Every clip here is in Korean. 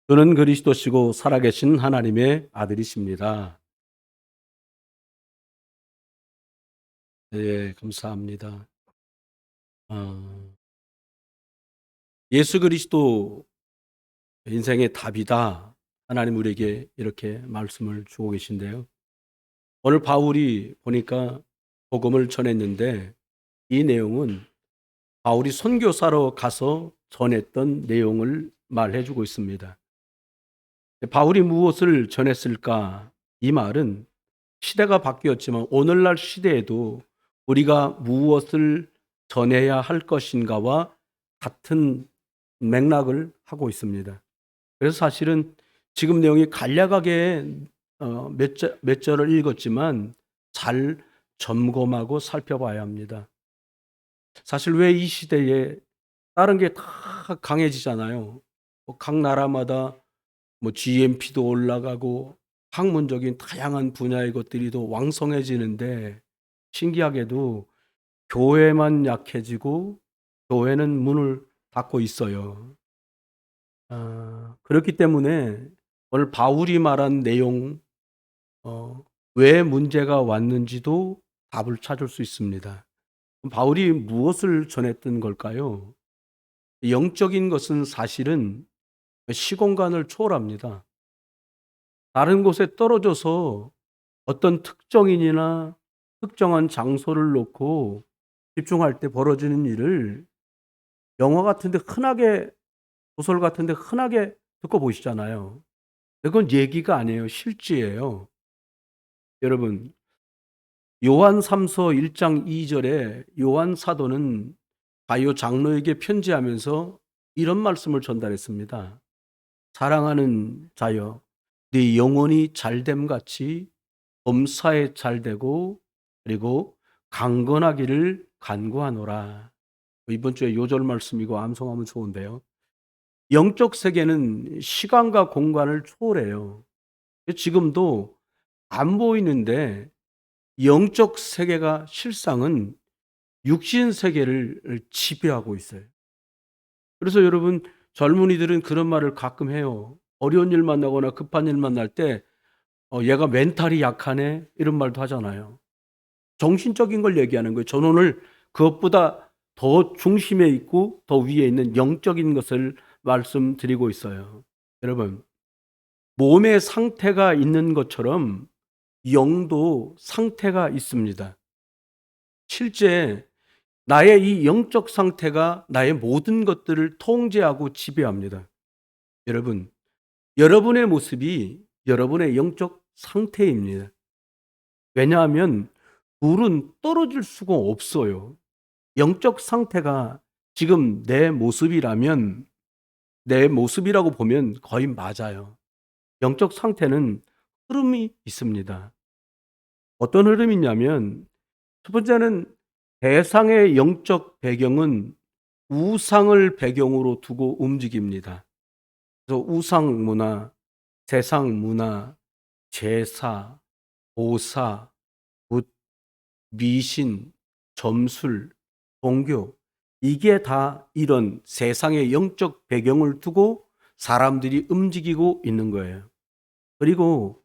그는 그리스도시고 살아계신 하나님의 아들이십니다. 예, 감사합니다. 어, 예수 그리스도 인생의 답이다. 하나님 우리에게 이렇게 말씀을 주고 계신데요. 오늘 바울이 보니까 복음을 전했는데 이 내용은 바울이 선교사로 가서 전했던 내용을 말해주고 있습니다. 바울이 무엇을 전했을까? 이 말은 시대가 바뀌었지만 오늘날 시대에도 우리가 무엇을 전해야 할 것인가와 같은 맥락을 하고 있습니다. 그래서 사실은 지금 내용이 간략하게 몇 절을 읽었지만 잘 점검하고 살펴봐야 합니다. 사실 왜 이 시대에 다른 게 다 강해지잖아요. 각 나라마다 GNP도 올라가고 학문적인 다양한 분야의 것들이 더 왕성해지는데 신기하게도 교회만 약해지고 교회는 문을 닫고 있어요. 그렇기 때문에 오늘 바울이 말한 내용, 왜 문제가 왔는지도 답을 찾을 수 있습니다. 바울이 무엇을 전했던 걸까요? 영적인 것은 사실은 시공간을 초월합니다. 다른 곳에 떨어져서 어떤 특정인이나 특정한 장소를 놓고 집중할 때 벌어지는 일을 영화 같은데 흔하게, 소설 같은데 흔하게 듣고 보시잖아요. 그건 얘기가 아니에요. 실제예요. 여러분, 요한 3서 1장 2절에 요한 사도는 가요 장로에게 편지하면서 이런 말씀을 전달했습니다. 사랑하는 자여, 네 영혼이 잘됨 같이 범사에 잘되고 그리고 강건하기를 간구하노라. 이번 주에 요절 말씀이고 암송하면 좋은데요. 영적 세계는 시간과 공간을 초월해요. 지금도 안 보이는데 영적 세계가 실상은 육신 세계를 지배하고 있어요. 그래서 여러분, 젊은이들은 그런 말을 가끔 해요. 어려운 일 만나거나 급한 일 만날 때 얘가 멘탈이 약하네 이런 말도 하잖아요. 정신적인 걸 얘기하는 거예요. 저는 오늘 그것보다 더 중심에 있고 더 위에 있는 영적인 것을 말씀드리고 있어요. 여러분, 몸의 상태가 있는 것처럼 영도 상태가 있습니다. 실제 나의 이 영적 상태가 나의 모든 것들을 통제하고 지배합니다. 여러분, 여러분의 모습이 여러분의 영적 상태입니다. 왜냐하면 둘은 떨어질 수가 없어요. 영적 상태가 지금 내 모습이라면 내 모습이라고 보면 거의 맞아요. 영적 상태는 흐름이 있습니다. 어떤 흐름이냐면 첫 번째는 대상의 영적 배경은 우상을 배경으로 두고 움직입니다. 그래서 우상 문화, 세상 문화, 제사, 보사, 굿, 미신, 점술, 종교, 이게 다 이런 세상의 영적 배경을 두고 사람들이 움직이고 있는 거예요. 그리고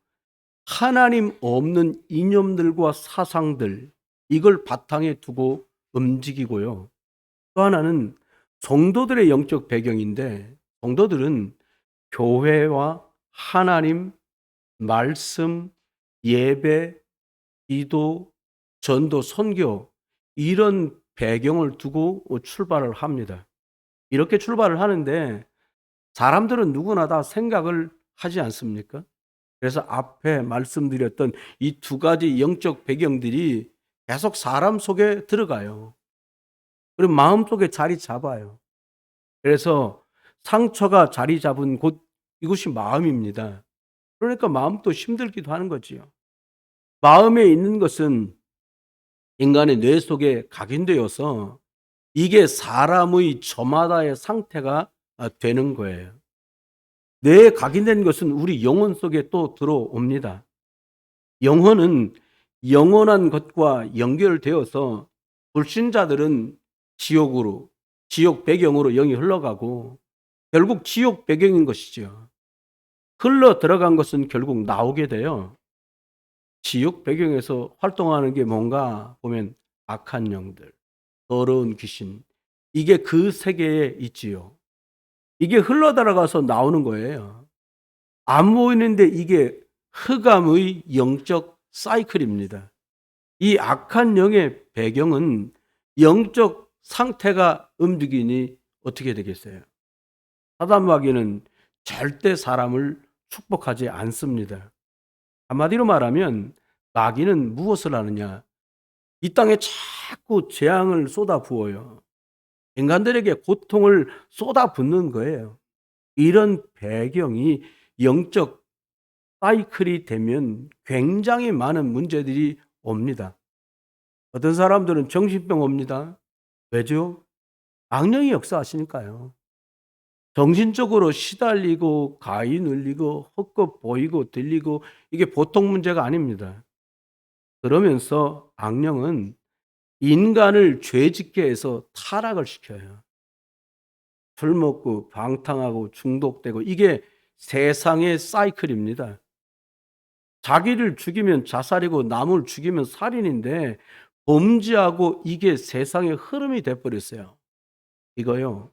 하나님 없는 이념들과 사상들, 이걸 바탕에 두고 움직이고요. 또 하나는 성도들의 영적 배경인데, 성도들은 교회와 하나님, 말씀, 예배, 기도, 전도, 선교, 이런 배경을 두고 출발을 합니다. 이렇게 출발을 하는데 사람들은 누구나 다 생각을 하지 않습니까? 그래서 앞에 말씀드렸던 이 두 가지 영적 배경들이 계속 사람 속에 들어가요. 그리고 마음 속에 자리 잡아요. 그래서 상처가 자리 잡은 곳, 이곳이 마음입니다. 그러니까 마음도 힘들기도 하는 거지요. 마음에 있는 것은 인간의 뇌 속에 각인되어서 이게 사람의 저마다의 상태가 되는 거예요. 뇌에 각인된 것은 우리 영혼 속에 또 들어옵니다. 영혼은 영원한 것과 연결되어서 불신자들은 지옥 배경으로 영이 흘러가고 결국 지옥 배경인 것이죠. 흘러 들어간 것은 결국 나오게 돼요. 지옥 배경에서 활동하는 게 뭔가 보면 악한 영들, 더러운 귀신, 이게 그 세계에 있지요. 이게 흘러 들어가서 나오는 거예요. 안 보이는데 이게 흑암의 영적 사이클입니다. 이 악한 영의 배경은 영적 상태가 움직이니 어떻게 되겠어요? 사단 마귀는 절대 사람을 축복하지 않습니다. 한마디로 말하면 마귀는 무엇을 하느냐? 이 땅에 자꾸 재앙을 쏟아 부어요. 인간들에게 고통을 쏟아 붓는 거예요. 이런 배경이 영적 사이클이 되면 굉장히 많은 문제들이 옵니다. 어떤 사람들은 정신병 옵니다. 왜죠? 악령이 역사하시니까요. 정신적으로 시달리고 가위 눌리고 헛것 보이고 들리고 이게 보통 문제가 아닙니다. 그러면서 악령은 인간을 죄짓게 해서 타락을 시켜요. 술 먹고 방탕하고 중독되고 이게 세상의 사이클입니다. 자기를 죽이면 자살이고 남을 죽이면 살인인데 범죄하고 이게 세상의 흐름이 돼버렸어요. 이거요.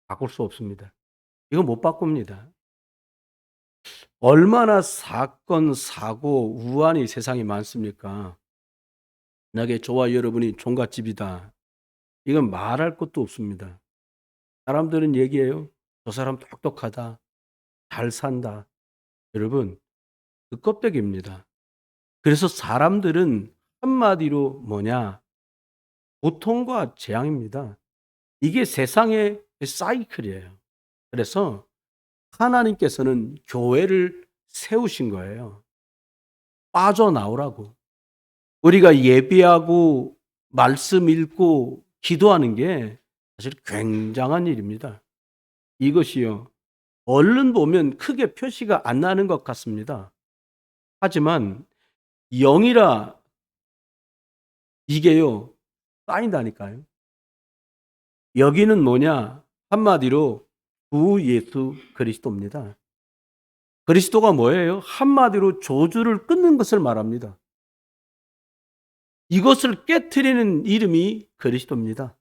바꿀 수 없습니다. 이거 못 바꿉니다. 얼마나 사건, 사고, 우환이 세상에 많습니까? 만약에 저와 여러분이 종갓집이다. 이건 말할 것도 없습니다. 사람들은 얘기해요. 저 사람 똑똑하다. 잘 산다. 여러분, 그 껍데기입니다. 그래서 사람들은 한마디로 뭐냐? 고통과 재앙입니다. 이게 세상의 사이클이에요. 그래서 하나님께서는 교회를 세우신 거예요. 빠져나오라고. 우리가 예배하고 말씀 읽고 기도하는 게 사실 굉장한 일입니다. 이것이요. 얼른 보면 크게 표시가 안 나는 것 같습니다. 하지만 영이라 이게요. 쌓인다니까요. 여기는 뭐냐? 한마디로 주 예수 그리스도입니다. 그리스도가 뭐예요? 한마디로 저주를 끊는 것을 말합니다. 이것을 깨트리는 이름이 그리스도입니다.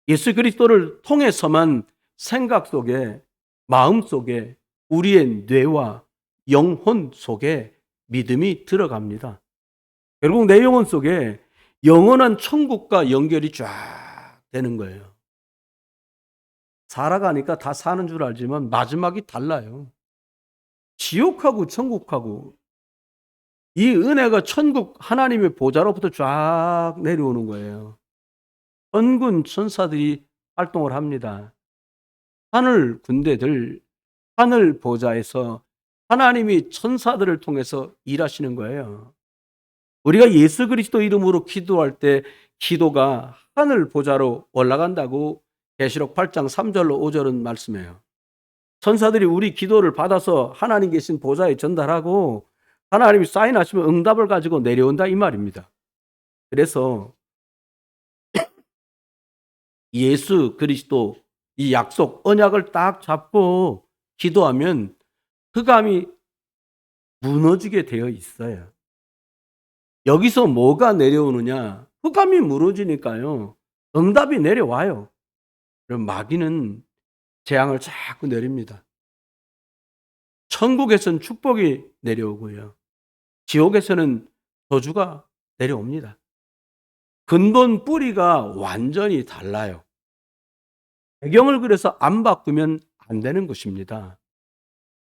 예수 그리스도를 통해서만 생각 속에, 마음 속에, 우리의 뇌와 영혼 속에 믿음이 들어갑니다. 결국 내 영혼 속에 영원한 천국과 연결이 쫙 되는 거예요. 살아가니까 다 사는 줄 알지만 마지막이 달라요. 지옥하고 천국하고 이 은혜가 천국 하나님의 보좌로부터 쫙 내려오는 거예요. 천군 천사들이 활동을 합니다. 하늘 군대들, 하늘 보좌에서 하나님이 천사들을 통해서 일하시는 거예요. 우리가 예수 그리스도 이름으로 기도할 때 기도가 하늘 보좌로 올라간다고 계시록 8장 3절로 5절은 말씀해요. 천사들이 우리 기도를 받아서 하나님 계신 보좌에 전달하고 하나님이 사인하시면 응답을 가지고 내려온다 이 말입니다. 그래서 예수 그리스도 이 약속 언약을 딱 잡고 기도하면 흑암이 무너지게 되어 있어요. 여기서 뭐가 내려오느냐? 흑암이 무너지니까요. 응답이 내려와요. 그럼 마귀는 재앙을 자꾸 내립니다. 천국에서는 축복이 내려오고요. 지옥에서는 저주가 내려옵니다. 근본 뿌리가 완전히 달라요. 배경을 그래서 안 바꾸면 안 되는 것입니다.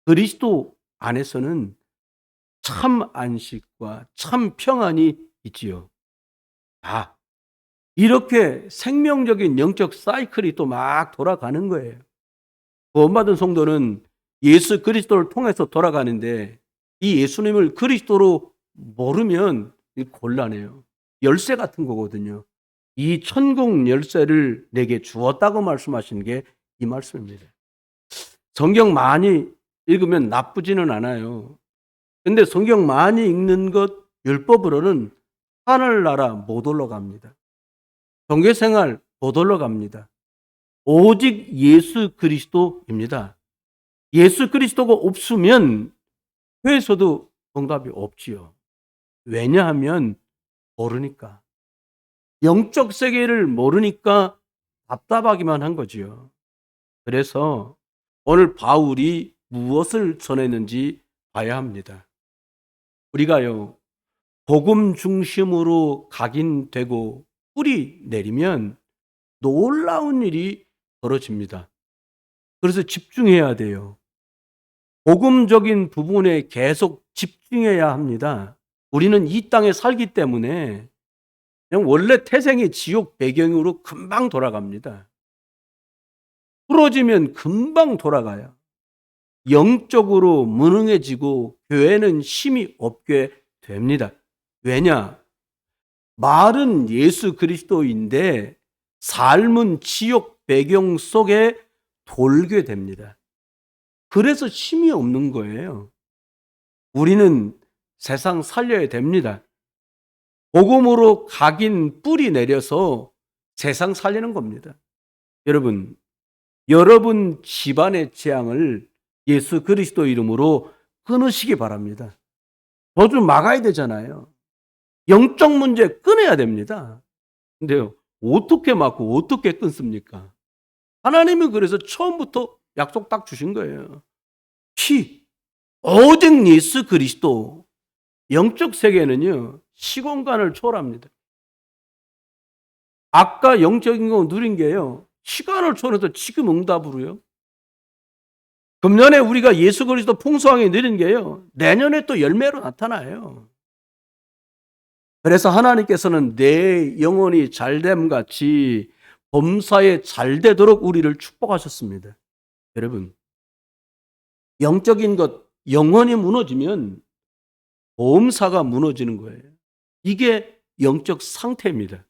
그리스도 안에서는 참 안식과 참 평안이 있지요. 이렇게 생명적인 영적 사이클이 또 막 돌아가는 거예요. 구원받은 성도는 예수 그리스도를 통해서 돌아가는데 이 예수님을 그리스도로 모르면 곤란해요. 열쇠 같은 거거든요. 이 천국 열쇠를 내게 주었다고 말씀하시는 게 이 말씀입니다. 성경 많이 읽으면 나쁘지는 않아요. 근데 성경 많이 읽는 것 율법으로는 하늘나라 못 올라갑니다. 종교생활 못 올라갑니다. 오직 예수 그리스도입니다. 예수 그리스도가 없으면 교회에서도 응답이 없지요. 왜냐하면 모르니까. 영적 세계를 모르니까 답답하기만 한 거지요. 그래서 오늘 바울이 무엇을 전했는지 봐야 합니다. 우리가요, 복음 중심으로 각인되고 뿌리 내리면 놀라운 일이 벌어집니다. 그래서 집중해야 돼요. 복음적인 부분에 계속 집중해야 합니다. 우리는 이 땅에 살기 때문에 그냥 원래 태생의 지옥 배경으로 금방 돌아갑니다. 풀어지면 금방 돌아가요. 영적으로 무능해지고 교회는 힘이 없게 됩니다. 왜냐? 말은 예수 그리스도인데 삶은 지옥 배경 속에 돌게 됩니다. 그래서 힘이 없는 거예요. 우리는 세상 살려야 됩니다. 복음으로 각인 뿌리 내려서 세상 살리는 겁니다. 여러분 집안의 재앙을 예수 그리스도 이름으로 끊으시기 바랍니다. 저주 막아야 되잖아요. 영적 문제 끊어야 됩니다. 근데요, 어떻게 막고 어떻게 끊습니까? 하나님은 그래서 처음부터 약속 딱 주신 거예요. 오직 예수 그리스도. 영적 세계는요, 시공간을 초월합니다. 아까 영적인 거 누린 게요, 시간을 초월해서 지금 응답으로요. 금년에 우리가 예수 그리스도 풍성하게 누린 게요, 내년에 또 열매로 나타나요. 그래서 하나님께서는 내 영혼이 잘됨 같이 범사에 잘되도록 우리를 축복하셨습니다. 여러분, 영적인 것, 영혼이 무너지면 보험사가 무너지는 거예요. 이게 영적 상태입니다.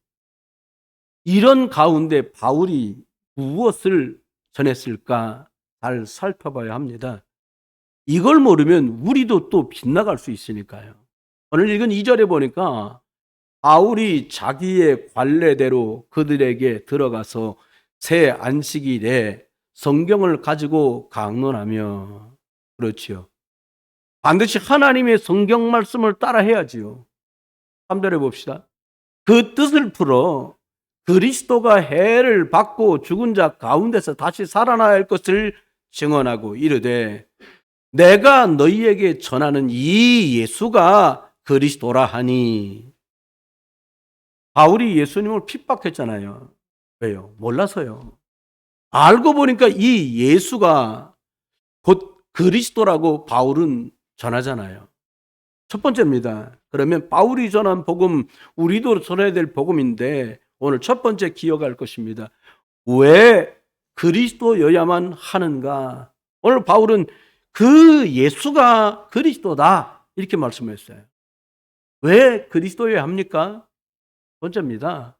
이런 가운데 바울이 무엇을 전했을까 잘 살펴봐야 합니다. 이걸 모르면 우리도 또 빗나갈 수 있으니까요. 오늘 읽은 2절에 보니까 바울이 자기의 관례대로 그들에게 들어가서 새 안식일에 성경을 가지고 강론하며, 그렇지요, 반드시 하나님의 성경 말씀을 따라 해야지요. 3절에 봅시다. 그 뜻을 풀어 그리스도가 해를 받고 죽은 자 가운데서 다시 살아나야 할 것을 증언하고 이르되 내가 너희에게 전하는 이 예수가 그리스도라 하니. 바울이 예수님을 핍박했잖아요. 왜요? 몰라서요. 알고 보니까 이 예수가 곧 그리스도라고 바울은 전하잖아요. 첫 번째입니다. 그러면 바울이 전한 복음, 우리도 전해야 될 복음인데 오늘 첫 번째 기억할 것입니다. 왜 그리스도여야만 하는가? 오늘 바울은 그 예수가 그리스도다 이렇게 말씀했어요. 왜 그리스도여야 합니까? 번째입니다.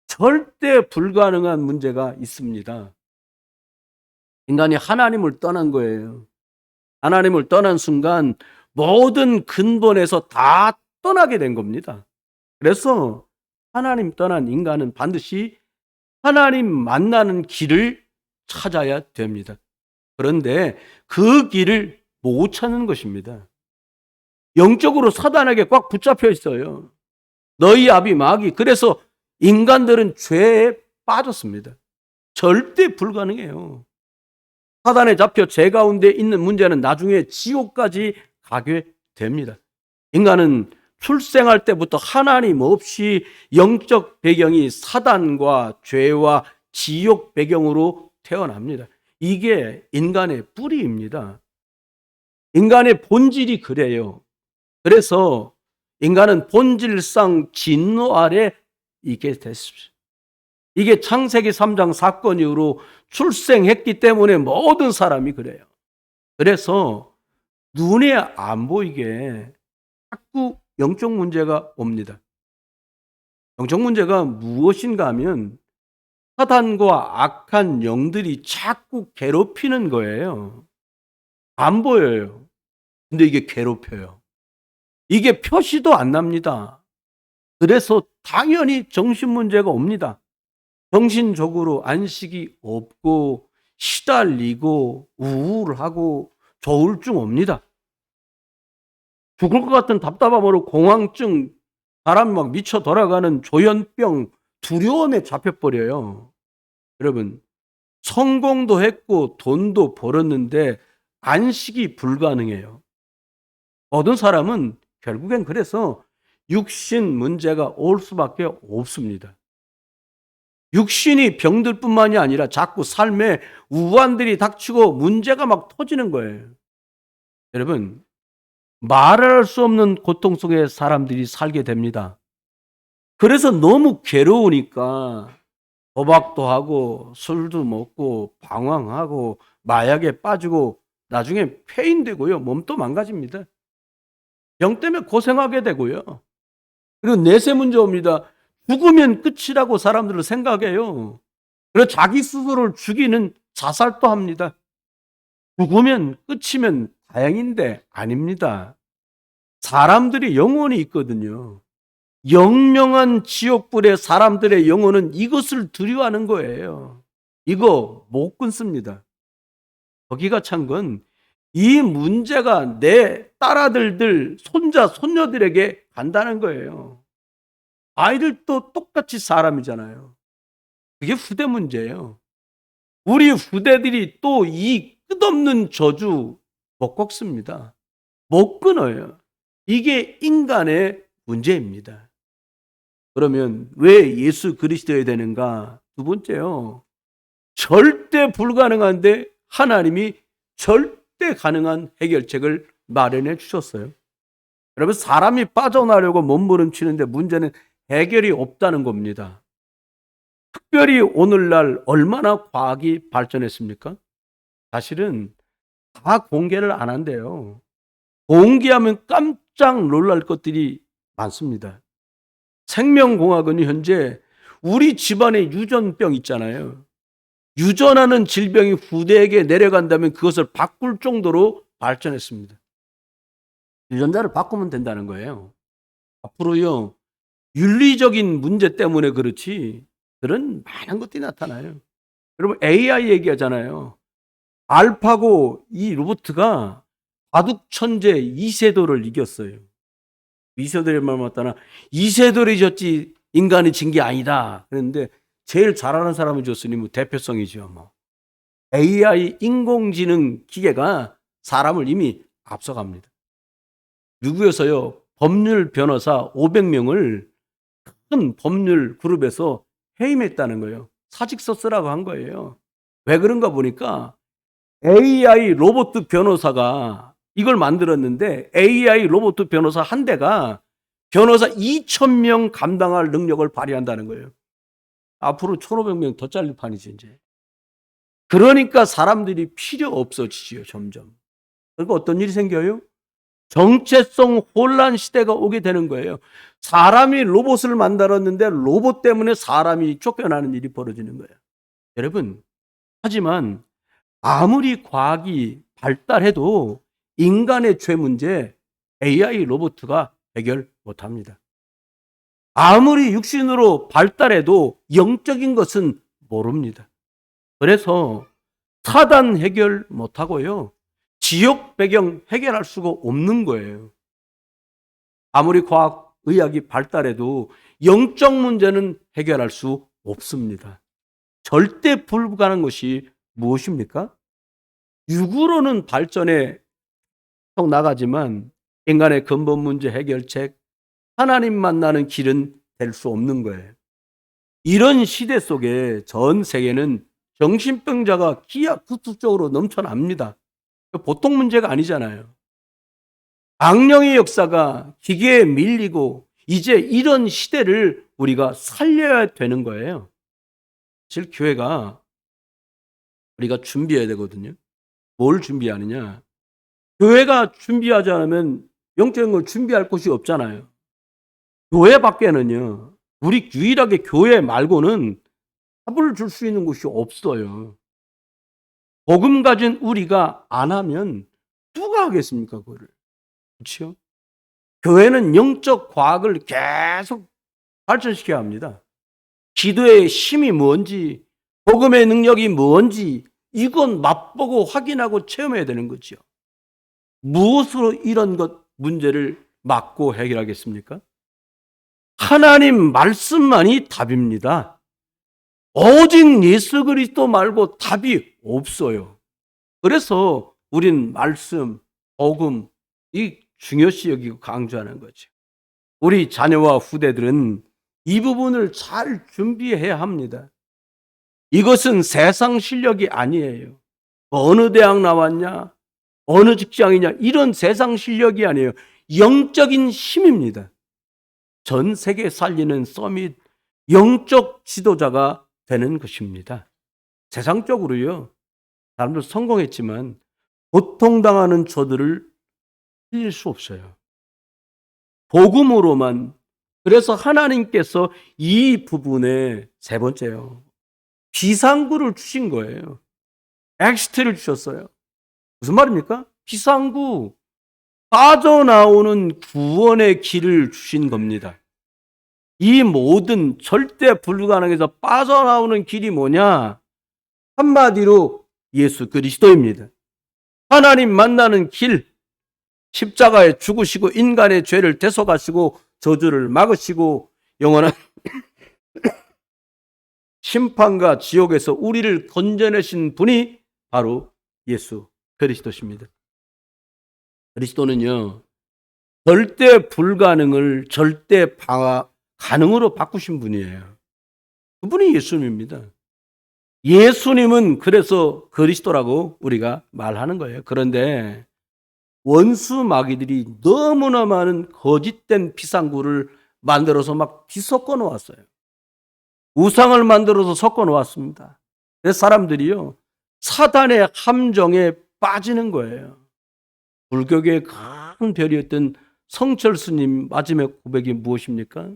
절대 불가능한 문제가 있습니다. 인간이 하나님을 떠난 거예요. 하나님을 떠난 순간 모든 근본에서 다 떠나게 된 겁니다. 그래서 하나님 떠난 인간은 반드시 하나님 만나는 길을 찾아야 됩니다. 그런데 그 길을 못 찾는 것입니다. 영적으로 사단에게 꽉 붙잡혀 있어요. 너희 아비 마귀. 그래서 인간들은 죄에 빠졌습니다. 절대 불가능해요. 사단에 잡혀 죄 가운데 있는 문제는 나중에 지옥까지 가게 됩니다. 인간은 출생할 때부터 하나님 없이 영적 배경이 사단과 죄와 지옥 배경으로 태어납니다. 이게 인간의 뿌리입니다. 인간의 본질이 그래요. 그래서 인간은 본질상 진노 아래 있게 됐습니다. 이게 창세기 3장 사건 이후로 출생했기 때문에 모든 사람이 그래요. 그래서 눈에 안 보이게 자꾸 영적 문제가 옵니다. 영적 문제가 무엇인가 하면 사단과 악한 영들이 자꾸 괴롭히는 거예요. 안 보여요. 근데 이게 괴롭혀요. 이게 표시도 안 납니다. 그래서 당연히 정신 문제가 옵니다. 정신적으로 안식이 없고 시달리고 우울하고 조울증 옵니다. 죽을 것 같은 답답함으로 공황증, 사람이 막 미쳐 돌아가는 조현병, 두려움에 잡혀버려요. 여러분, 성공도 했고 돈도 벌었는데 안식이 불가능해요. 모든 사람은 결국엔 그래서 육신 문제가 올 수밖에 없습니다. 육신이 병들 뿐만이 아니라 자꾸 삶에 우환들이 닥치고 문제가 막 터지는 거예요. 여러분, 말할 수 없는 고통 속에 사람들이 살게 됩니다. 그래서 너무 괴로우니까 도박도 하고 술도 먹고 방황하고 마약에 빠지고 나중에 폐인되고요. 몸도 망가집니다. 병 때문에 고생하게 되고요. 그리고 내세 문제 옵니다. 죽으면 끝이라고 사람들은 생각해요. 그래서 자기 스스로를 죽이는 자살도 합니다. 죽으면 끝이면 다행인데 아닙니다. 사람들이 영혼이 있거든요. 영명한 지옥불의 사람들의 영혼은 이것을 두려워하는 거예요. 이거 못 끊습니다. 거기가 찬 건 이 문제가 내 딸아들들, 손자, 손녀들에게 간다는 거예요. 아이들도 똑같이 사람이잖아요. 그게 후대 문제예요. 우리 후대들이 또 이 끝없는 저주 못 꺾습니다. 못 끊어요. 이게 인간의 문제입니다. 그러면 왜 예수 그리스도여야 되는가? 두 번째요. 절대 불가능한데 하나님이 절대 가능한 해결책을 마련해 주셨어요. 여러분, 사람이 빠져나가려고 몸부림치는데 문제는 해결이 없다는 겁니다. 특별히 오늘날 얼마나 과학이 발전했습니까? 사실은 다 공개를 안 한대요. 공개하면 깜짝 놀랄 것들이 많습니다. 생명공학은 현재 우리 집안에 유전병 있잖아요. 유전하는 질병이 후대에게 내려간다면 그것을 바꿀 정도로 발전했습니다. 유전자를 바꾸면 된다는 거예요. 앞으로요, 윤리적인 문제 때문에 그렇지 그런 많은 것들이 나타나요. 여러분, AI 얘기하잖아요. 알파고 이 로봇가 바둑 천재 이세돌을 이겼어요. 이세돌의 말 맞다나 이세돌이 졌지 인간이 진 게 아니다. 그런데 제일 잘하는 사람을 줬으니 뭐 대표성이죠. 뭐 AI 인공지능 기계가 사람을 이미 앞서갑니다. 미국에서요, 법률 변호사 500명을 큰 법률 그룹에서 해임했다는 거예요. 사직서 쓰라고 한 거예요. 왜 그런가 보니까 AI 로봇 변호사가 이걸 만들었는데 AI 로봇 변호사 한 대가 변호사 2,000명 감당할 능력을 발휘한다는 거예요. 앞으로 1,500명 더 잘릴 판이지 이제. 그러니까 사람들이 필요 없어지지요, 점점. 그러니까 어떤 일이 생겨요? 정체성 혼란 시대가 오게 되는 거예요. 사람이 로봇을 만들었는데 로봇 때문에 사람이 쫓겨나는 일이 벌어지는 거예요. 여러분, 하지만 아무리 과학이 발달해도 인간의 죄 문제 AI 로봇가 해결 못합니다. 아무리 육신으로 발달해도 영적인 것은 모릅니다. 그래서 사단 해결 못하고요, 지옥 배경 해결할 수가 없는 거예요. 아무리 과학, 의학이 발달해도 영적 문제는 해결할 수 없습니다. 절대 불가능한 것이 무엇입니까? 육으로는 발전에 나가지만 인간의 근본 문제 해결책, 하나님 만나는 길은 될 수 없는 거예요. 이런 시대 속에 전 세계는 정신병자가 기하급수적으로 넘쳐납니다. 보통 문제가 아니잖아요. 악령의 역사가 기계에 밀리고 이제 이런 시대를 우리가 살려야 되는 거예요. 사실 교회가 우리가 준비해야 되거든요. 뭘 준비하느냐? 교회가 준비하지 않으면 영적인 걸 준비할 곳이 없잖아요. 교회 밖에는요, 우리 유일하게 교회 말고는 답을 줄 수 있는 곳이 없어요. 복음 가진 우리가 안 하면 누가 하겠습니까, 그거를? 그렇죠? 교회는 영적 과학을 계속 발전시켜야 합니다. 기도의 힘이 뭔지, 복음의 능력이 뭔지 이건 맛보고 확인하고 체험해야 되는 거죠. 무엇으로 이런 것 문제를 막고 해결하겠습니까? 하나님 말씀만이 답입니다. 오직 예수 그리스도 말고 답이 없어요. 그래서 우린 말씀, 복음 이 중요시 여기고 강조하는 거죠. 우리 자녀와 후대들은 이 부분을 잘 준비해야 합니다. 이것은 세상 실력이 아니에요. 어느 대학 나왔냐, 어느 직장이냐 이런 세상 실력이 아니에요. 영적인 힘입니다. 전 세계 살리는 서밋 영적 지도자가 되는 것입니다. 세상적으로요, 사람들 성공했지만 고통당하는 저들을 살릴 수 없어요. 복음으로만. 그래서 하나님께서 이 부분에 세 번째요, 비상구를 주신 거예요. 엑스트를 주셨어요. 무슨 말입니까? 비상구, 빠져나오는 구원의 길을 주신 겁니다. 이 모든 절대 불가능해서 빠져나오는 길이 뭐냐? 한마디로 예수 그리스도입니다. 하나님 만나는 길, 십자가에 죽으시고 인간의 죄를 대속하시고 저주를 막으시고 영원한 심판과 지옥에서 우리를 건져내신 분이 바로 예수 그리스도십니다. 그리스도는요, 절대 불가능을 절대 가능으로 바꾸신 분이에요. 그분이 예수님입니다. 예수님은 그래서 그리스도라고 우리가 말하는 거예요. 그런데 원수 마귀들이 너무나 많은 거짓된 비상구를 만들어서 막 뒤섞어 놓았어요. 우상을 만들어서 섞어 놓았습니다. 그래서 사람들이요, 사단의 함정에 빠지는 거예요. 불교계의 큰 별이었던 성철스님 마지막 고백이 무엇입니까?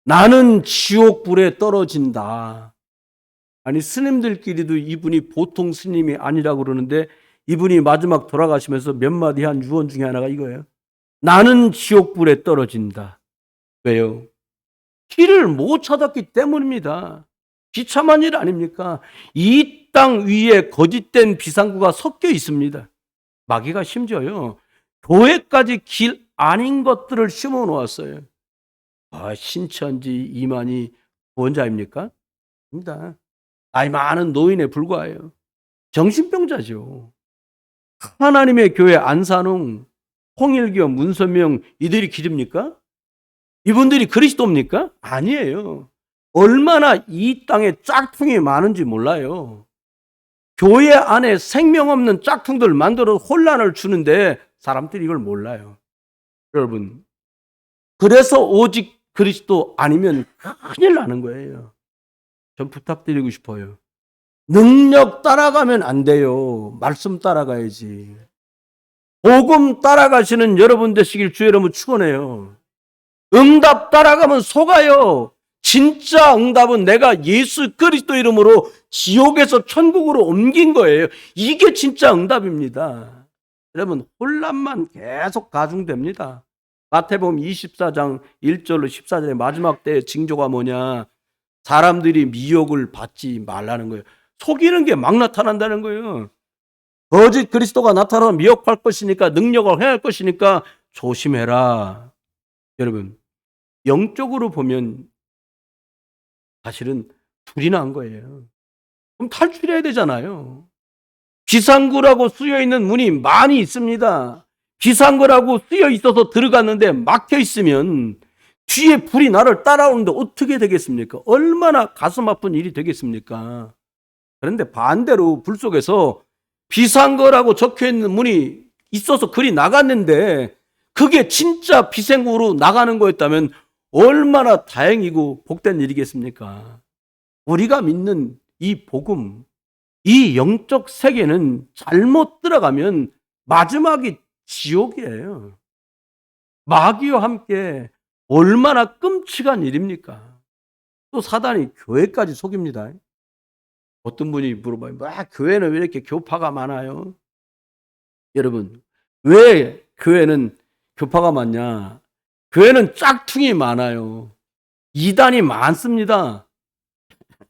나는 지옥불에 떨어진다. 아니, 스님들끼리도 이분이 보통 스님이 아니라고 그러는데 이분이 마지막 돌아가시면서 몇 마디 한 유언 중에 하나가 이거예요. 나는 지옥불에 떨어진다. 왜요? 길을 못 찾았기 때문입니다. 비참한 일 아닙니까? 이 땅 위에 거짓된 비상구가 섞여 있습니다. 마귀가 심지어요, 교회까지 길 아닌 것들을 심어 놓았어요. 신천지 이만희 구원자입니까? 아닙니다. 나이 많은 노인에 불과해요. 정신병자죠. 하나님의 교회 안산홍, 홍일교, 문선명 이들이 길입니까? 이분들이 그리스도입니까? 아니에요. 얼마나 이 땅에 짝퉁이 많은지 몰라요. 교회 안에 생명 없는 짝퉁들 만들어 혼란을 주는데 사람들이 이걸 몰라요. 여러분, 그래서 오직 그리스도 아니면 큰일 나는 거예요. 전 부탁드리고 싶어요. 능력 따라가면 안 돼요. 말씀 따라가야지. 복음 따라가시는 여러분 되시길 주의 이름으로 축원해요. 응답 따라가면 속아요. 진짜 응답은 내가 예수 그리스도 이름으로 지옥에서 천국으로 옮긴 거예요. 이게 진짜 응답입니다. 여러분, 혼란만 계속 가중됩니다. 마태복음 24장 1절로 14절의 마지막 때의 징조가 뭐냐? 사람들이 미혹을 받지 말라는 거예요. 속이는 게 막 나타난다는 거예요. 거짓 그리스도가 나타나서 미혹할 것이니까, 능력을 행할 것이니까 조심해라. 여러분, 영적으로 보면 사실은 불이 난 거예요. 그럼 탈출해야 되잖아요. 비상구라고 쓰여 있는 문이 많이 있습니다. 비상구라고 쓰여 있어서 들어갔는데 막혀 있으면 뒤에 불이 나를 따라오는데 어떻게 되겠습니까? 얼마나 가슴 아픈 일이 되겠습니까? 그런데 반대로 불 속에서 비상거라고 적혀 있는 문이 있어서 글이 나갔는데 그게 진짜 비상구로 나가는 거였다면 얼마나 다행이고 복된 일이겠습니까? 우리가 믿는 이 복음, 이 영적 세계는 잘못 들어가면 마지막이 지옥이에요. 마귀와 함께 얼마나 끔찍한 일입니까? 또 사단이 교회까지 속입니다. 어떤 분이 물어봐요. 교회는 왜 이렇게 교파가 많아요? 여러분, 왜 교회는 교파가 많냐? 교회는 짝퉁이 많아요. 이단이 많습니다.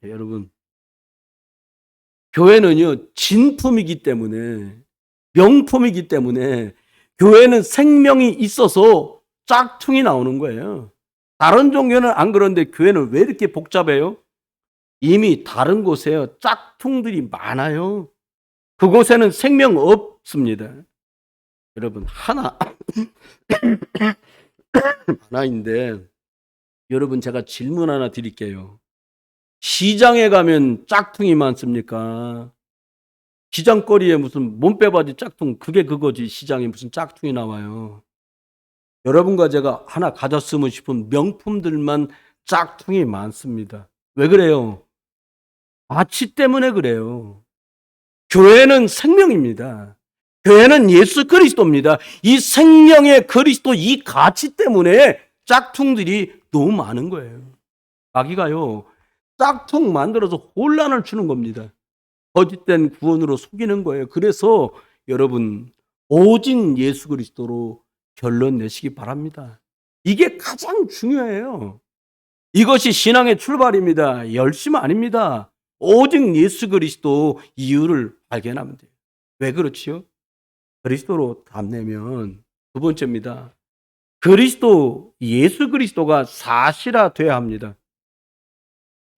여러분, 교회는요, 진품이기 때문에, 명품이기 때문에, 교회는 생명이 있어서 짝퉁이 나오는 거예요. 다른 종교는 안 그런데 교회는 왜 이렇게 복잡해요? 이미 다른 곳에 짝퉁들이 많아요. 그곳에는 생명 없습니다. 여러분, 하나인데, 여러분, 제가 질문 하나 드릴게요. 시장에 가면 짝퉁이 많습니까? 시장거리에 무슨 몸빼바지 짝퉁, 그게 그거지. 시장에 무슨 짝퉁이 나와요. 여러분과 제가 하나 가졌으면 싶은 명품들만 짝퉁이 많습니다. 왜 그래요? 가치 때문에 그래요. 교회는 생명입니다. 교회는 예수 그리스도입니다. 이 생명의 그리스도, 이 가치 때문에 짝퉁들이 너무 많은 거예요. 마귀가요, 짝퉁 만들어서 혼란을 주는 겁니다. 거짓된 구원으로 속이는 거예요. 그래서 여러분, 오직 예수 그리스도로 결론 내시기 바랍니다. 이게 가장 중요해요. 이것이 신앙의 출발입니다. 열심 아닙니다. 오직 예수 그리스도 이유를 발견하면 돼요. 왜 그렇지요? 그리스도로 답내면 두 번째입니다. 그리스도, 예수 그리스도가 사실화돼야 합니다.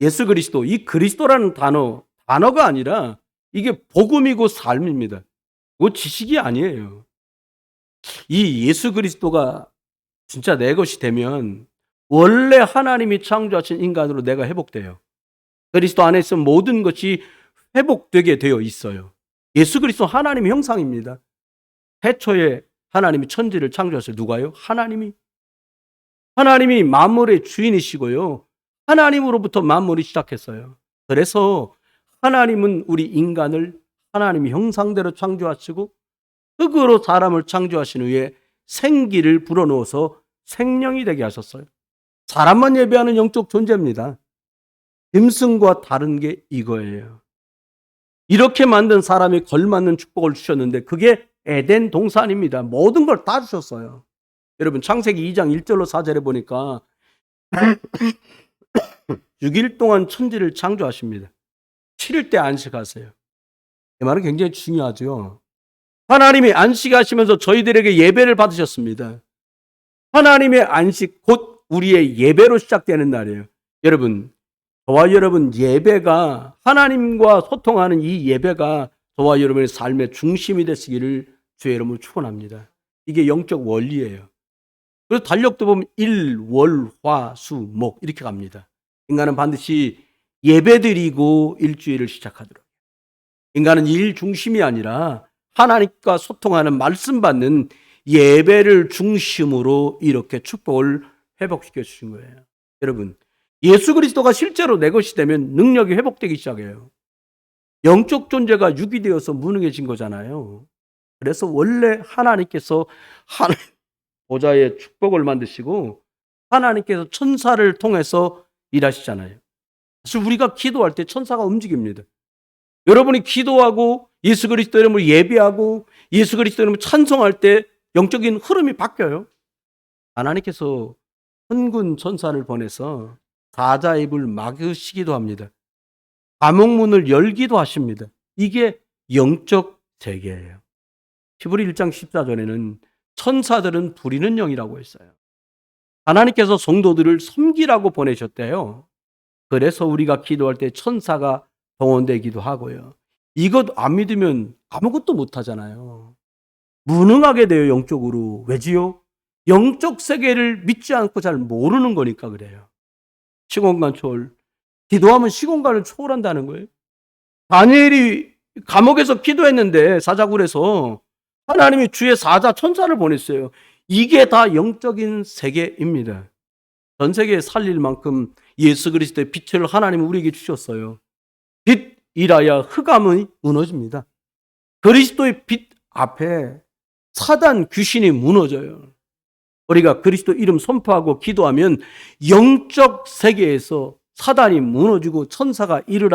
예수 그리스도, 이 그리스도라는 단어가 아니라 이게 복음이고 삶입니다. 그거 지식이 아니에요. 이 예수 그리스도가 진짜 내 것이 되면 원래 하나님이 창조하신 인간으로 내가 회복돼요. 그리스도 안에 있으면 모든 것이 회복되게 되어 있어요. 예수 그리스도 하나님의 형상입니다. 태초에 하나님이 천지를 창조하셨어요. 누가요? 하나님이. 하나님이 만물의 주인이시고요. 하나님으로부터 만물이 시작했어요. 그래서 하나님은 우리 인간을 하나님의 형상대로 창조하시고 흙으로 사람을 창조하신 후에 생기를 불어넣어서 생명이 되게 하셨어요. 사람만 예배하는 영적 존재입니다. 짐승과 다른 게 이거예요. 이렇게 만든 사람이 걸맞는 축복을 주셨는데 그게 에덴 동산입니다. 모든 걸 다 주셨어요. 여러분 창세기 2장 1절로 4절에 보니까 6일 동안 천지를 창조하십니다. 7일 때 안식하세요. 이 말은 굉장히 중요하죠. 하나님이 안식하시면서 저희들에게 예배를 받으셨습니다. 하나님의 안식 곧 우리의 예배로 시작되는 날이에요. 여러분, 저와 여러분 예배가 하나님과 소통하는 이 예배가 저와 여러분의 삶의 중심이 되시기를 주의 이름으로 축원합니다. 이게 영적 원리예요. 그래서 달력도 보면 일, 월, 화, 수, 목 이렇게 갑니다. 인간은 반드시 예배드리고 일주일을 시작하도록. 인간은 일 중심이 아니라 하나님과 소통하는 말씀 받는 예배를 중심으로 이렇게 축복을 회복시켜 주신 거예요. 여러분, 예수 그리스도가 실제로 내 것이 되면 능력이 회복되기 시작해요. 영적 존재가 육이 되어서 무능해진 거잖아요. 그래서 원래 하나님께서 보좌의 축복을 만드시고 하나님께서 천사를 통해서 일하시잖아요. 사실 우리가 기도할 때 천사가 움직입니다. 여러분이 기도하고 예수 그리스도 이름으로 예배하고 예수 그리스도 이름으로 찬송할 때 영적인 흐름이 바뀌어요. 하나님께서 천군 천사를 보내서 사자의 입을 막으시기도 합니다. 감옥문을 열기도 하십니다. 이게 영적 세계예요. 히브리 1장 14절에는 천사들은 부리는 영이라고 했어요. 하나님께서 성도들을 섬기라고 보내셨대요. 그래서 우리가 기도할 때 천사가 동원되기도 하고요. 이것 안 믿으면 아무것도 못 하잖아요. 무능하게 돼요, 영적으로. 왜지요? 영적 세계를 믿지 않고 잘 모르는 거니까 그래요. 시공간 초월. 기도하면 시공간을 초월한다는 거예요. 다니엘이 감옥에서 기도했는데 사자굴에서 하나님이 주의 사자 천사를 보냈어요. 이게 다 영적인 세계입니다. 전 세계에 살릴 만큼 예수 그리스도의 빛을 하나님은 우리에게 주셨어요. 빛이라야 흑암이 무너집니다. 그리스도의 빛 앞에 사단 귀신이 무너져요. 우리가 그리스도 이름 선포하고 기도하면 영적 세계에서 사단이 무너지고 천사가 일을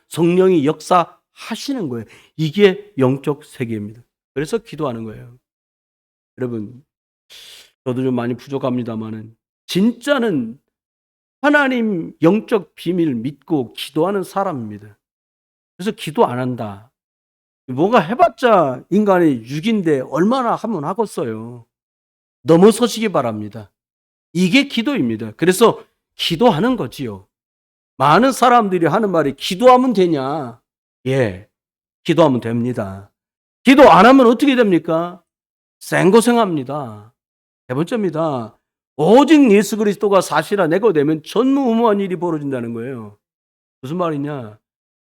성령이 역사하시는 거예요. 이게 영적 세계입니다. 그래서 기도하는 거예요. 여러분, 저도 좀 많이 부족합니다만은 진짜는 하나님 영적 비밀 믿고 기도하는 사람입니다. 그래서 기도 안 한다. 뭐가 해봤자 인간의 육인데 얼마나 하면 하겠어요. 넘어서시기 바랍니다. 이게 기도입니다. 그래서 기도하는 거지요. 많은 사람들이 하는 말이 기도하면 되냐? 예, 기도하면 됩니다. 기도 안 하면 어떻게 됩니까? 생고생합니다. 세 번째입니다. 오직 예수 그리스도가 사실화 내가 되면 전무후무한 일이 벌어진다는 거예요. 무슨 말이냐?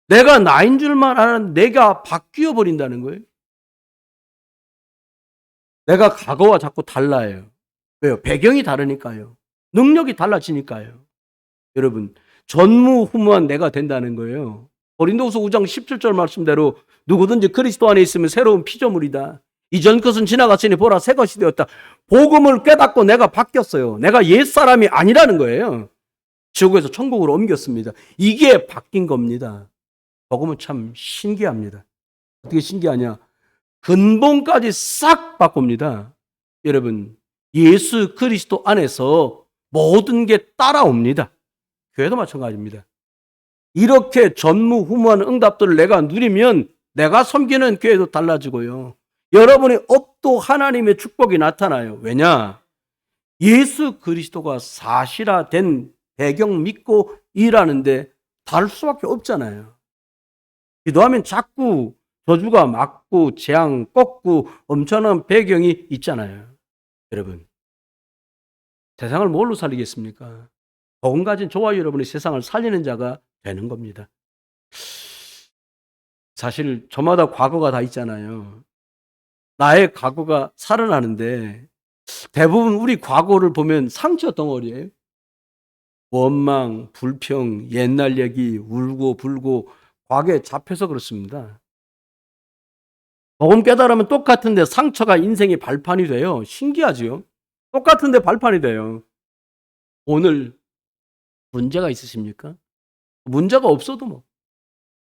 내가 나인 줄만 알았는데 내가 바뀌어 버린다는 거예요. 내가 과거와 자꾸 달라요. 왜요? 배경이 다르니까요. 능력이 달라지니까요. 여러분, 전무후무한 내가 된다는 거예요. 고린도후서 5장 17절 말씀대로 누구든지 그리스도 안에 있으면 새로운 피조물이다. 이전 것은 지나갔으니 보라 새 것이 되었다. 복음을 깨닫고 내가 바뀌었어요. 내가 옛사람이 아니라는 거예요. 지옥에서 천국으로 옮겼습니다. 이게 바뀐 겁니다. 복음은 참 신기합니다. 어떻게 신기하냐? 근본까지 싹 바꿉니다. 여러분, 예수 그리스도 안에서 모든 게 따라옵니다. 교회도 마찬가지입니다. 이렇게 전무후무한 응답들을 내가 누리면 내가 섬기는 교회도 달라지고요. 여러분의 업도 하나님의 축복이 나타나요. 왜냐? 예수 그리스도가 사실화된 배경 믿고 일하는데 다를 수밖에 없잖아요. 기도하면 자꾸 저주가 맞고 재앙 꺾고 엄청난 배경이 있잖아요. 여러분, 세상을 뭘로 살리겠습니까? 복음 가진 저와 여러분이 세상을 살리는 자가 되는 겁니다. 사실 저마다 과거가 다 있잖아요. 나의 과거가 살아나는데 대부분 우리 과거를 보면 상처 덩어리예요. 원망, 불평, 옛날 얘기, 울고 불고 과거에 잡혀서 그렇습니다. 복음 깨달으면 똑같은데 상처가 인생의 발판이 돼요. 신기하죠? 똑같은데 발판이 돼요. 오늘 문제가 있으십니까? 문제가 없어도 뭐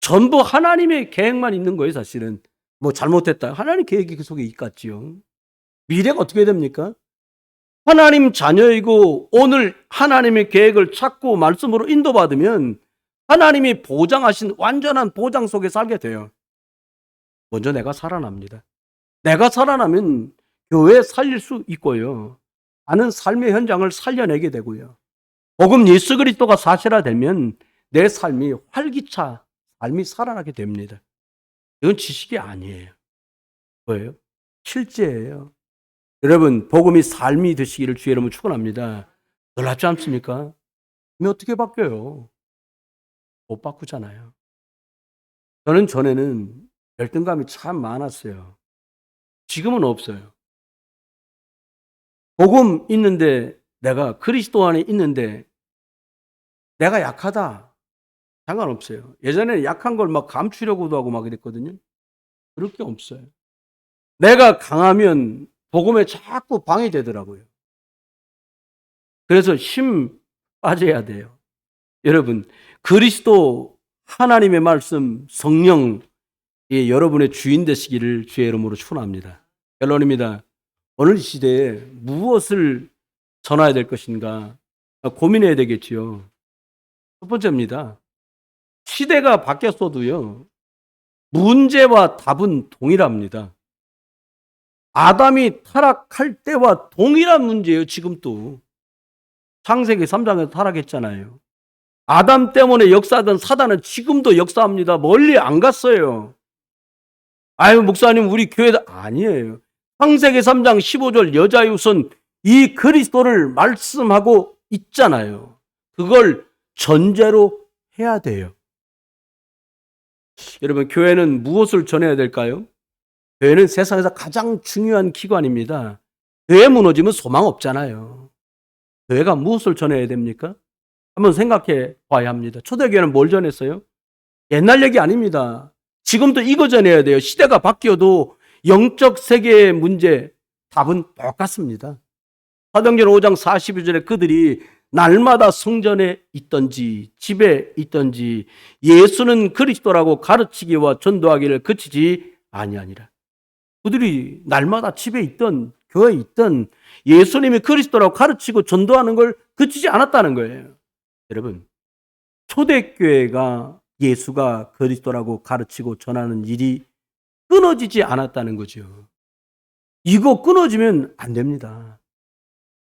전부 하나님의 계획만 있는 거예요. 사실은 뭐 잘못했다. 하나님 계획이 그 속에 있겠지요. 미래가 어떻게 됩니까? 하나님 자녀이고 오늘 하나님의 계획을 찾고 말씀으로 인도받으면 하나님이 보장하신 완전한 보장 속에 살게 돼요. 먼저 내가 살아납니다. 내가 살아나면 교회 살릴 수 있고요. 많은 삶의 현장을 살려내게 되고요. 복음 예수 그리스도가 사실화되면 내 삶이 활기차 삶이 살아나게 됩니다. 이건 지식이 아니에요. 뭐예요? 실제예요. 여러분, 복음이 삶이 되시기를 주의 이름으로 축원합니다. 놀랍지 않습니까? 어떻게 바뀌어요? 못 바꾸잖아요. 저는 전에는 열등감이 참 많았어요. 지금은 없어요. 복음 있는데 내가 그리스도 안에 있는데 내가 약하다. 상관없어요. 예전에는 약한 걸 막 감추려고도 하고 막 이랬거든요. 그럴 게 없어요. 내가 강하면 복음에 자꾸 방해되더라고요. 그래서 힘 빠져야 돼요. 여러분, 그리스도 하나님의 말씀 성령 여러분의 주인 되시기를 주의 이름으로 축원합니다. 결론입니다. 오늘 시대에 무엇을 전해야 될 것인가 고민해야 되겠지요. 첫 번째입니다. 시대가 바뀌었어도요. 문제와 답은 동일합니다. 아담이 타락할 때와 동일한 문제예요. 지금도. 창세기 3장에서 타락했잖아요. 아담 때문에 역사하던 사단은 지금도 역사합니다. 멀리 안 갔어요. 아유 목사님 우리 교회다. 아니에요. 창세기 3장 15절 여자의 우선 이 그리스도를 말씀하고 있잖아요. 그걸 전제로 해야 돼요. 여러분 교회는 무엇을 전해야 될까요? 교회는 세상에서 가장 중요한 기관입니다. 교회 무너지면 소망 없잖아요. 교회가 무엇을 전해야 됩니까? 한번 생각해 봐야 합니다. 초대교회는 뭘 전했어요? 옛날 얘기 아닙니다. 지금도 이거 전해야 돼요. 시대가 바뀌어도 영적 세계의 문제 답은 똑같습니다. 사도행전 5장 42절에 그들이 날마다 성전에 있던지 집에 있던지 예수는 그리스도라고 가르치기와 전도하기를 그치지 아니하니라. 그들이 날마다 집에 있던 교회에 있던 예수님이 그리스도라고 가르치고 전도하는 걸 그치지 않았다는 거예요. 여러분, 초대교회가 예수가 그리스도라고 가르치고 전하는 일이 끊어지지 않았다는 거죠. 이거 끊어지면 안 됩니다.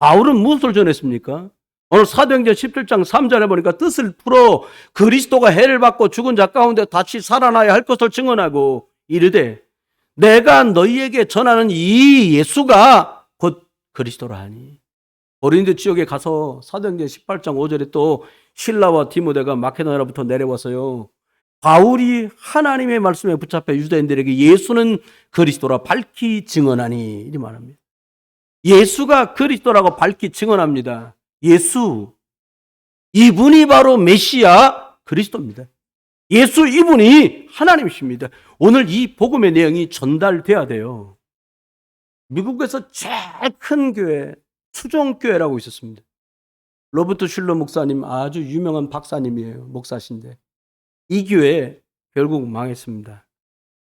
바울은 무엇을 전했습니까? 오늘 사도행전 17장 3절에 보니까 뜻을 풀어 그리스도가 해를 받고 죽은 자 가운데 다시 살아나야 할 것을 증언하고 이르되 내가 너희에게 전하는 이 예수가 곧 그리스도라 하니. 고린도 지역에 가서 사도행전 18장 5절에 또 실라와 디모데가 마케도냐로부터 내려와서요, 바울이 하나님의 말씀에 붙잡혀 유대인들에게 예수는 그리스도라 밝히 증언하니 이리 말합니다. 예수가 그리스도라고 밝히 증언합니다. 예수, 이분이 바로 메시아 그리스도입니다. 예수 이분이 하나님이십니다. 오늘 이 복음의 내용이 전달돼야 돼요. 미국에서 제일 큰 교회 수종교회라고 있었습니다. 로버트 슐러 목사님, 아주 유명한 박사님이에요. 목사신데 이 교회 결국 망했습니다.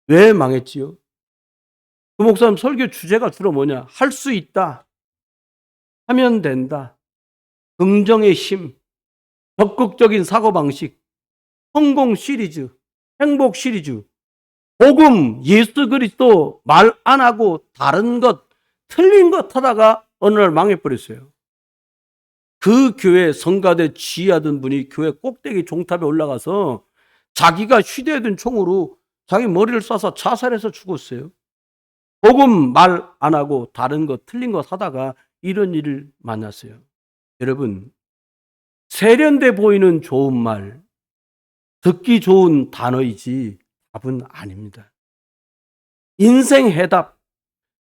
왜 망했지요? 그 목사님 설교 주제가 주로 뭐냐? 할 수 있다, 하면 된다, 긍정의 힘, 적극적인 사고방식, 성공 시리즈, 행복 시리즈, 복음, 예수 그리스도 말 안 하고 다른 것, 틀린 것 하다가 어느 날 망해버렸어요. 그 교회 성가대 지휘하던 분이 교회 꼭대기 종탑에 올라가서 자기가 휴대하던 총으로 자기 머리를 쏴서 자살해서 죽었어요. 복음 말 안 하고 다른 것, 틀린 것 하다가 이런 일을 만났어요. 여러분, 세련돼 보이는 좋은 말, 듣기 좋은 단어이지 답은 아닙니다. 인생 해답,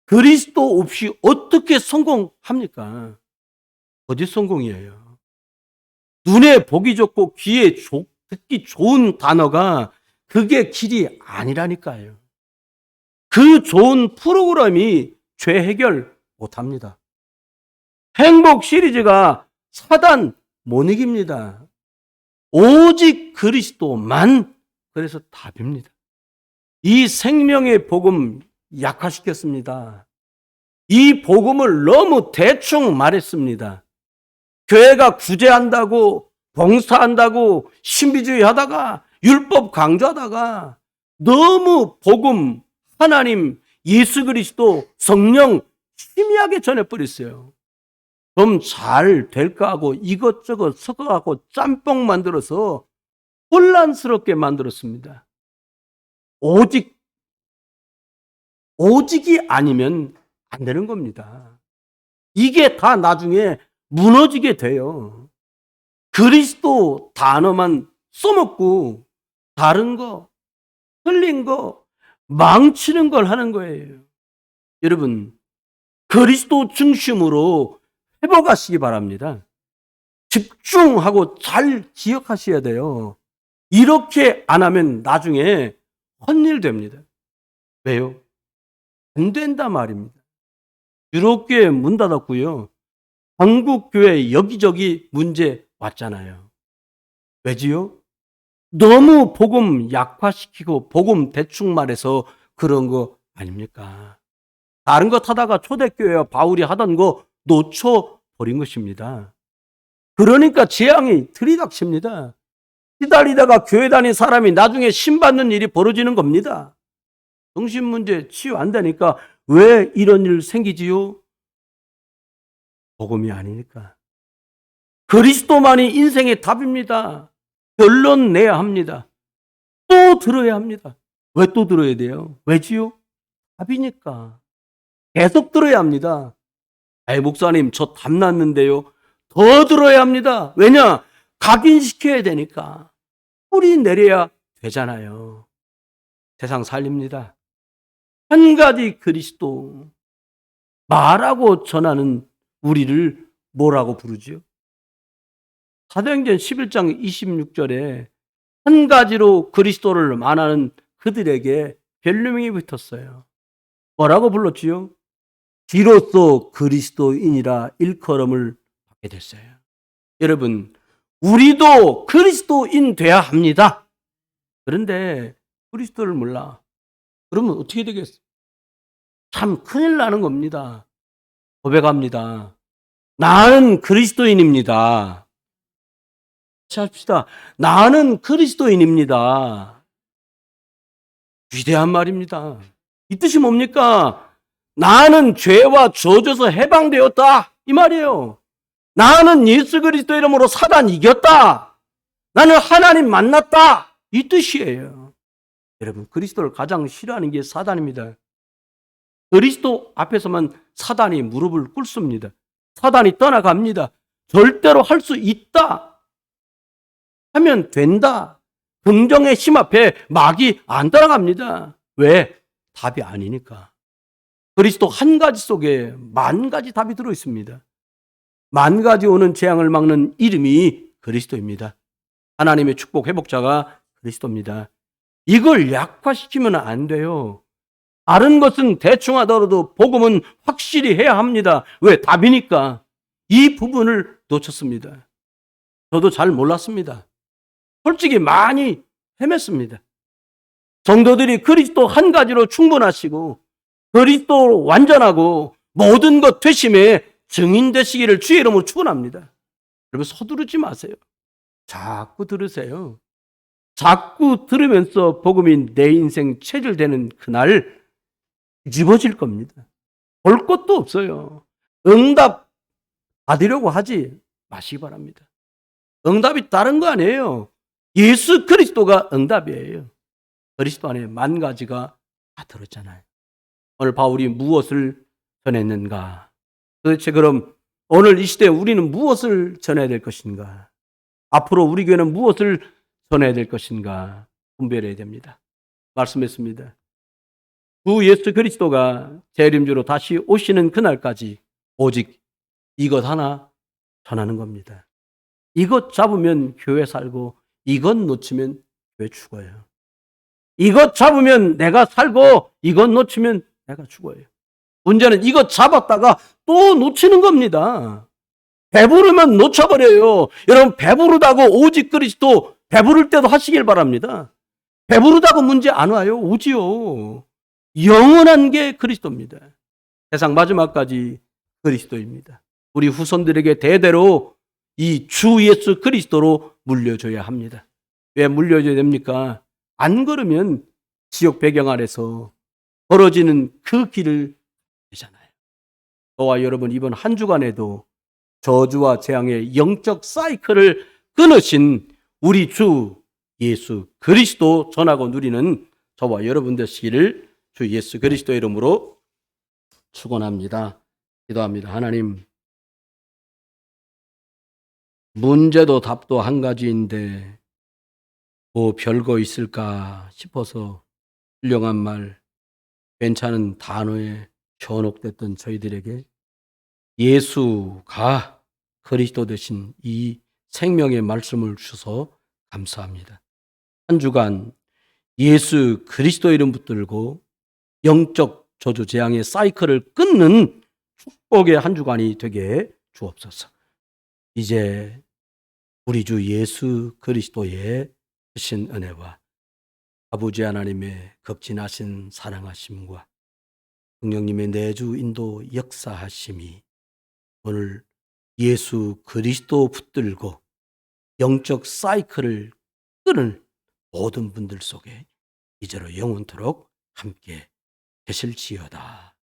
그리스도 없이 어떻게 성공합니까? 어디 성공이에요? 눈에 보기 좋고 귀에 듣기 좋은 단어가 그게 길이 아니라니까요. 그 좋은 프로그램이 죄 해결 못합니다. 행복 시리즈가 사단 못 이깁니다. 오직 그리스도만 그래서 답입니다. 이 생명의 복음 약화시켰습니다. 이 복음을 너무 대충 말했습니다. 교회가 구제한다고, 봉사한다고, 신비주의 하다가, 율법 강조하다가 너무 복음, 하나님, 예수 그리스도, 성령 희미하게 전해버렸어요. 그럼 잘 될까 하고 이것저것 섞어갖고 짬뽕 만들어서 혼란스럽게 만들었습니다. 오직이 아니면 안 되는 겁니다. 이게 다 나중에 무너지게 돼요. 그리스도 단어만 써먹고 다른 거, 틀린 거, 망치는 걸 하는 거예요. 여러분, 그리스도 중심으로 해보가시기 바랍니다. 집중하고 잘 기억하셔야 돼요. 이렇게 안 하면 나중에 헛일 됩니다. 왜요? 안 된다 말입니다. 유럽교회 문 닫았고요. 한국교회 여기저기 문제 왔잖아요. 왜지요? 너무 복음 약화시키고 복음 대충 말해서 그런 거 아닙니까? 다른 것 하다가 초대교회와 바울이 하던 거 놓쳐버린 것입니다. 그러니까 재앙이 들이닥칩니다. 기다리다가 교회 다닌 사람이 나중에 신받는 일이 벌어지는 겁니다. 정신문제 치유 안 되니까 왜 이런 일 생기지요? 복음이 아니니까. 그리스도만이 인생의 답입니다. 결론 내야 합니다. 또 들어야 합니다. 왜 또 들어야 돼요? 왜지요? 답이니까. 계속 들어야 합니다. 아이, 목사님, 저 답 났는데요. 더 들어야 합니다. 왜냐? 각인시켜야 되니까. 뿌리 내려야 되잖아요. 세상 살립니다. 한 가지 그리스도 말하고 전하는 우리를 뭐라고 부르죠? 사도행전 11장 26절에 한 가지로 그리스도를 말하는 그들에게 별명이 붙었어요. 뭐라고 불렀지요? 비로소 그리스도인이라 일컬음을 받게 됐어요. 여러분, 우리도 그리스도인 돼야 합니다. 그런데 그리스도를 몰라. 그러면 어떻게 되겠어요? 참 큰일 나는 겁니다. 고백합니다. 나는 그리스도인입니다. 합시다. 나는 그리스도인입니다. 위대한 말입니다. 이 뜻이 뭡니까? 나는 죄와 저주에서 해방되었다. 이 말이에요. 나는 예수 그리스도 이름으로 사단 이겼다. 나는 하나님 만났다. 이 뜻이에요. 여러분, 그리스도를 가장 싫어하는 게 사단입니다. 그리스도 앞에서만 사단이 무릎을 꿇습니다. 사단이 떠나갑니다. 절대로 할 수 있다 하면 된다. 긍정의 힘 앞에 마귀 안 따라갑니다. 왜? 답이 아니니까. 그리스도 한 가지 속에 만 가지 답이 들어 있습니다. 만 가지 오는 재앙을 막는 이름이 그리스도입니다. 하나님의 축복 회복자가 그리스도입니다. 이걸 약화시키면 안 돼요. 다른 것은 대충 하더라도 복음은 확실히 해야 합니다. 왜? 답이니까. 이 부분을 놓쳤습니다. 저도 잘 몰랐습니다. 솔직히 많이 헤맸습니다. 성도들이 그리스도 한 가지로 충분하시고 그리스도로 완전하고 모든 것 되심에 증인 되시기를 주의 이름으로 축원합니다. 여러분, 서두르지 마세요. 자꾸 들으세요. 자꾸 들으면서 복음이 내 인생 체질되는 그날 뒤집어질 겁니다. 볼 것도 없어요. 응답 받으려고 하지 마시기 바랍니다. 응답이 다른 거 아니에요. 예수 그리스도가 응답이에요. 그리스도 안에 만 가지가 다 들었잖아요. 오늘 바울이 무엇을 전했는가? 도대체 그럼 오늘 이 시대에 우리는 무엇을 전해야 될 것인가? 앞으로 우리 교회는 무엇을 전해야 될 것인가? 분별해야 됩니다. 말씀했습니다. 주 예수 그리스도가 재림주로 다시 오시는 그날까지 오직 이것 하나 전하는 겁니다. 이것 잡으면 교회 살고 이것 놓치면 교회 죽어요. 이것 잡으면 내가 살고 이것 놓치면 내가 죽어요. 문제는 이것 잡았다가 또 놓치는 겁니다. 배부르면 놓쳐버려요. 여러분, 배부르다고 오직 그리스도 배부를 때도 하시길 바랍니다. 배부르다고 문제 안 와요. 오지요. 영원한 게 그리스도입니다. 세상 마지막까지 그리스도입니다. 우리 후손들에게 대대로 이 주 예수 그리스도로 물려줘야 합니다. 왜 물려줘야 됩니까? 안 그러면 지옥 배경 아래서 벌어지는 그 길을 되잖아요. 저와 여러분, 이번 한 주간에도 저주와 재앙의 영적 사이클을 끊으신 우리 주 예수 그리스도 전하고 누리는 저와 여러분 되시기를 주 예수 그리스도 이름으로 축원합니다. 기도합니다. 하나님, 문제도 답도 한 가지인데 뭐 별거 있을까 싶어서 훌륭한 말, 괜찮은 단어에 현혹됐던 저희들에게 예수가 그리스도 되신 이 생명의 말씀을 주셔서 감사합니다. 한 주간 예수 그리스도 이름 붙들고 영적 저주 재앙의 사이클을 끊는 축복의 한 주간이 되게 주옵소서. 이제 우리 주 예수 그리스도의 크신 은혜와 아버지 하나님의 극진하신 사랑하심과 성령님의 내주 인도 역사하심이 오늘 예수 그리스도 붙들고 영적 사이클을 끊을 모든 분들 속에 이제로 영원토록 함께 계실지어다.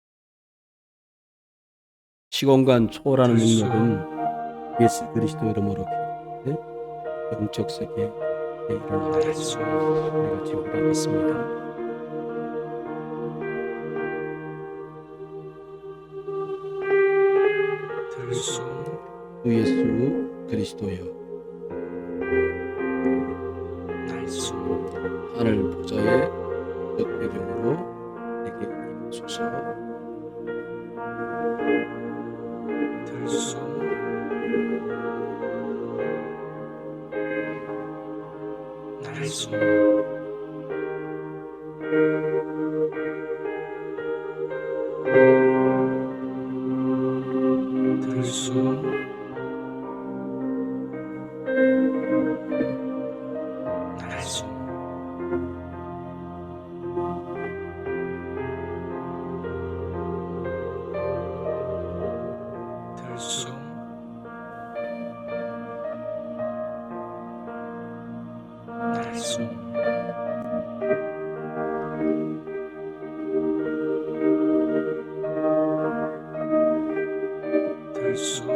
시공간 초월하는 능력은 예수 그리스도 이름으로 기도해 영적 세계에 일어나게 우리가 기도하겠습니다. 주 예수 그리스도여, 하늘 보좌의 역배경으로 내게 임하소서. 들숨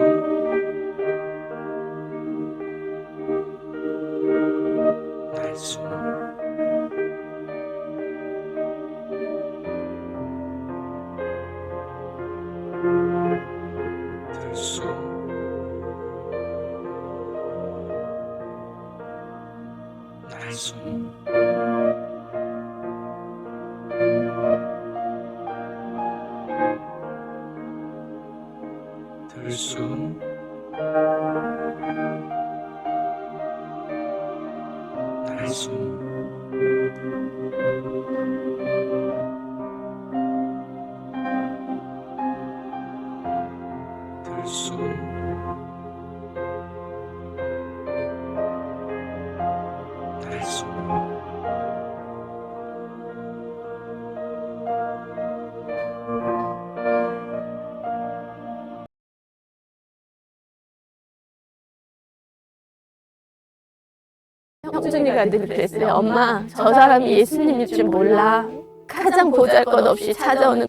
날숨 들숨 날숨 들숨 날숨 들숨 날숨 형준이가 늘 그랬어요. 엄마, 저 사람이 예수님일 줄 몰라. 가장 보잘것없이 찾아오는